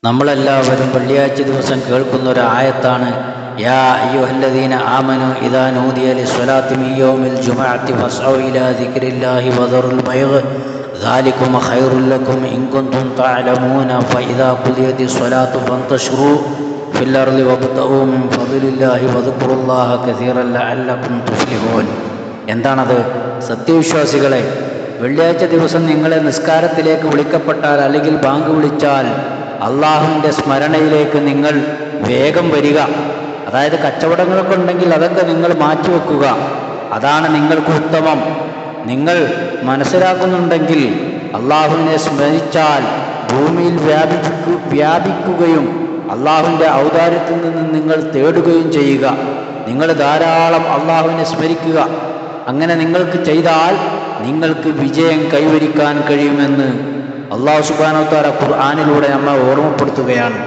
നമ്മളെല്ലാവരും വെള്ളിയാഴ്ച ദിവസം കേൾക്കുന്ന ഒരു ആയത്താണ് യാ അയ്യുഹല്ലദീന ആമനു ഇദാ നൂദിയ ലിസ്സലാത്തി മിൻ യൗമിൽ ജുമുഅത്തി ഫസ്ഔ ഇലാ ദിക്രില്ലാഹി വദറുൽ ബൈഅ ദാലികും ഖൈറുൽ ലക്കും ഇൻ കുൻതും തഅലമൂന ഫഇദാ ഖുദിയത്തിസ് സ്വലാത്തു ഫന്തശിറൂ ഫിൽ അർളി വബ്തഗൂ മിൻ ഫദ്ലില്ലാഹി വദ്കുറുല്ലാഹ കസീറൻ ലഅല്ലകും തുഫ്ലിഹൂൻ. എന്താണത്? സത്യവിശ്വാസികളെ, വെള്ളിയാഴ്ച ദിവസം നിങ്ങളെ നിസ്കാരത്തിലേക്ക് വിളിക്കപ്പെട്ടാൽ അല്ലെങ്കിൽ ബാങ്ക് വിളിച്ചാൽ അള്ളാഹുവിൻ്റെ സ്മരണയിലേക്ക് നിങ്ങൾ വേഗം വരിക. അതായത് കച്ചവടങ്ങളൊക്കെ ഉണ്ടെങ്കിൽ അതൊക്കെ നിങ്ങൾ മാറ്റിവെക്കുക. അതാണ് നിങ്ങൾക്ക് ഉത്തമം. നിങ്ങൾ മനസ്സിലാക്കുന്നുണ്ടെങ്കിൽ അള്ളാഹുവിനെ സ്മരിച്ചാൽ ഭൂമിയിൽ വ്യാപിക്കുകയും അള്ളാഹുവിൻ്റെ ഔദാര്യത്തിൽ നിന്ന് നിങ്ങൾ തേടുകയും ചെയ്യുക. നിങ്ങൾ ധാരാളം അള്ളാഹുവിനെ സ്മരിക്കുക. അങ്ങനെ നിങ്ങൾക്ക് ചെയ്താൽ നിങ്ങൾക്ക് വിജയം കൈവരിക്കാൻ കഴിയുമെന്ന് അല്ലാഹു സുബ്ഹാനഹു വ തആല ഖുർആനിലൂടെ നമ്മെ ഓർമ്മപ്പെടുത്തുകയാണ്.